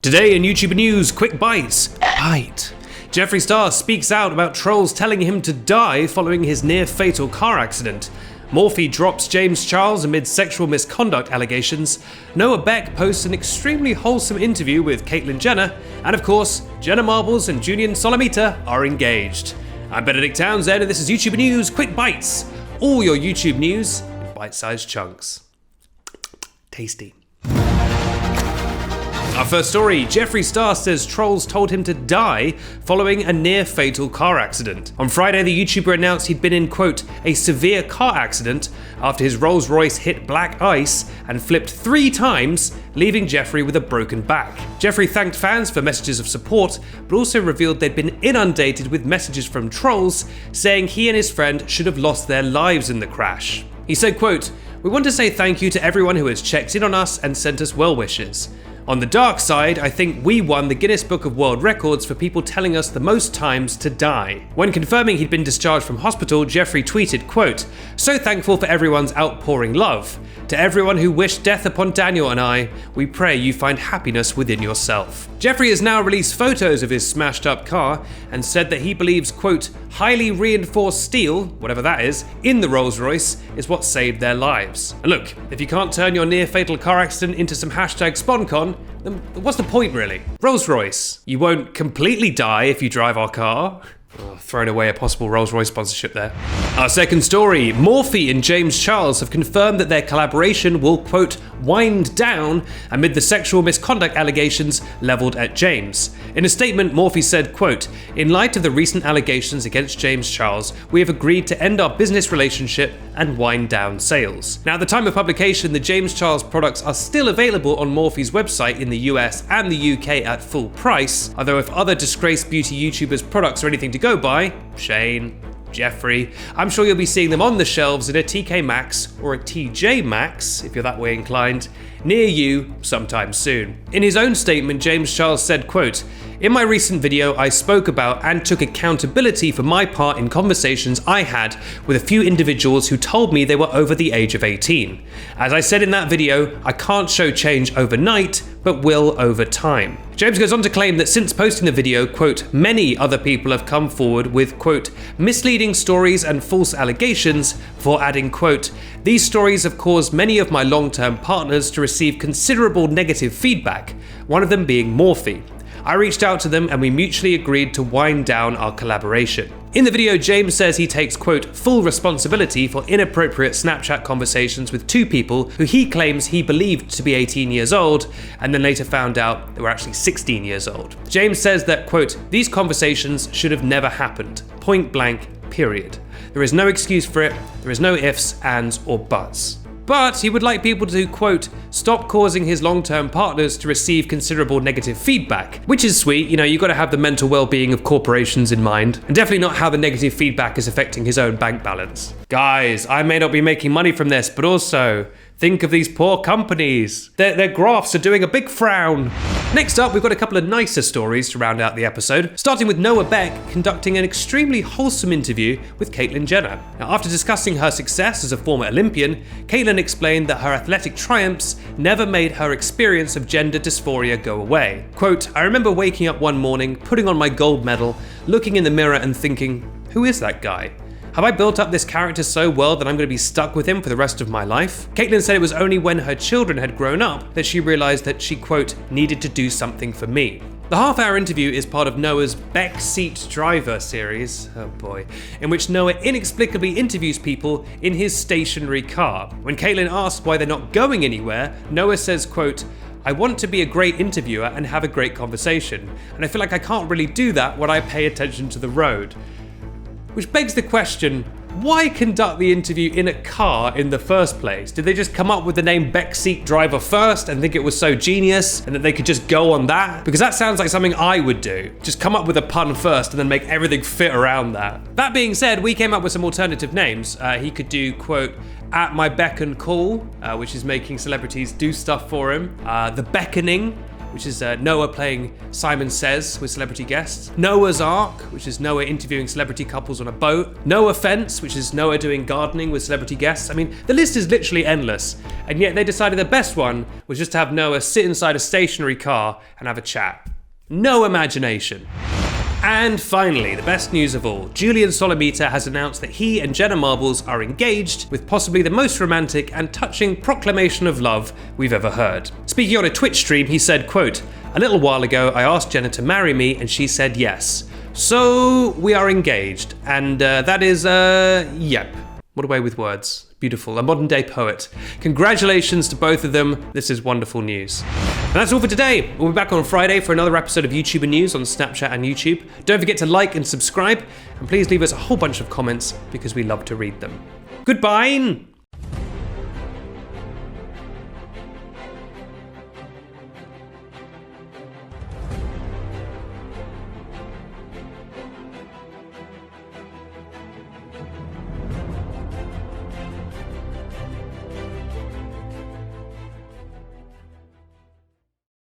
Today in YouTuber news, quick bites. Bite. Jeffree Star speaks out about trolls telling him to die following his near-fatal car accident. Morphe drops James Charles amid sexual misconduct allegations. Noah Beck posts an extremely wholesome interview with Caitlyn Jenner. And of course, Jenna Marbles and Julian Solomita are engaged. I'm Benedict Townsend and this is YouTuber News Quick Bites. All your YouTube news in bite-sized chunks. Tasty. Our first story, Jeffree Star says trolls told him to die following a near-fatal car accident. On Friday, the YouTuber announced he'd been in, quote, a severe car accident after his Rolls Royce hit black ice and flipped 3 times, leaving Jeffree with a broken back. Jeffree thanked fans for messages of support, but also revealed they'd been inundated with messages from trolls saying he and his friend should have lost their lives in the crash. He said, quote, "We want to say thank you to everyone who has checked in on us and sent us well wishes. On the dark side, I think we won the Guinness Book of World Records for people telling us the most times to die." When confirming he'd been discharged from hospital, Jeffree tweeted, quote, "So thankful for everyone's outpouring love. To everyone who wished death upon Daniel and I, we pray you find happiness within yourself." Jeffree has now released photos of his smashed up car and said that he believes, quote, highly reinforced steel, whatever that is, in the Rolls Royce is what saved their lives. And look, if you can't turn your near fatal car accident into some hashtag SponCon, then what's the point really? Rolls Royce, you won't completely die if you drive our car. Throwing away a possible Rolls-Royce sponsorship there. Our second story, Morphe and James Charles have confirmed that their collaboration will, quote, wind down amid the sexual misconduct allegations leveled at James. In a statement, Morphe said, quote, "In light of the recent allegations against James Charles, we have agreed to end our business relationship and wind down sales." Now, at the time of publication, the James Charles products are still available on Morphe's website in the US and the UK at full price, although if other disgraced beauty YouTubers' products are anything to go by, Shane, Jeffree, I'm sure you'll be seeing them on the shelves in a TK Maxx or a TJ Maxx, if you're that way inclined, near you sometime soon. In his own statement, James Charles said, quote, "In my recent video, I spoke about and took accountability for my part in conversations I had with a few individuals who told me they were over the age of 18. As I said in that video, I can't show change overnight, but will over time." James goes on to claim that since posting the video, quote, "many other people have come forward with, quote, misleading stories and false allegations," before adding, quote, "These stories have caused many of my long-term partners to receive considerable negative feedback, one of them being Morphe. I reached out to them and we mutually agreed to wind down our collaboration." In the video, James says he takes, quote, "full responsibility for inappropriate Snapchat conversations with 2 people who he claims he believed to be 18 years old and then later found out they were actually 16 years old. James says that, quote, "These conversations should have never happened, point blank, period. There is no excuse for it, there is no ifs, ands, or buts." But he would like people to, quote, "stop causing his long-term partners to receive considerable negative feedback," which is sweet. You know, you've got to have the mental well-being of corporations in mind, and definitely not how the negative feedback is affecting his own bank balance. Guys, I may not be making money from this, but also think of these poor companies. Their graphs are doing a big frown. Next up, we've got a couple of nicer stories to round out the episode, starting with Noah Beck conducting an extremely wholesome interview with Caitlyn Jenner. Now, after discussing her success as a former Olympian, Caitlyn explained that her athletic triumphs never made her experience of gender dysphoria go away. Quote, "I remember waking up one morning, putting on my gold medal, looking in the mirror and thinking, who is that guy? Have I built up this character so well that I'm going to be stuck with him for the rest of my life?" Caitlyn said it was only when her children had grown up that she realized that she, quote, "needed to do something for me." The half-hour interview is part of Noah's Backseat Driver series, oh boy, in which Noah inexplicably interviews people in his stationary car. When Caitlyn asks why they're not going anywhere, Noah says, quote, "I want to be a great interviewer and have a great conversation, and I feel like I can't really do that when I pay attention to the road." Which begs the question, why conduct the interview in a car in the first place? Did they just come up with the name Backseat Driver first and think it was so genius and that they could just go on that? Because that sounds like something I would do. Just come up with a pun first and then make everything fit around that. That being said, we came up with some alternative names. He could do, quote, "at my beck and call," which is making celebrities do stuff for him. "The Beckoning," which is Noah playing Simon Says with celebrity guests. Noah's Ark, which is Noah interviewing celebrity couples on a boat. Noah Fence, which is Noah doing gardening with celebrity guests. I mean, the list is literally endless. And yet they decided the best one was just to have Noah sit inside a stationary car and have a chat. No imagination. And finally, the best news of all, Julian Solomita has announced that he and Jenna Marbles are engaged, with possibly the most romantic and touching proclamation of love we've ever heard. Speaking on a Twitch stream, he said, quote, "A little while ago, I asked Jenna to marry me and she said yes. So we are engaged, and that is, yep. What a way with words. Beautiful, a modern day poet. Congratulations to both of them. This is wonderful news. And that's all for today. We'll be back on Friday for another episode of YouTuber News on Snapchat and YouTube. Don't forget to like and subscribe, and please leave us a whole bunch of comments because we love to read them. Goodbye!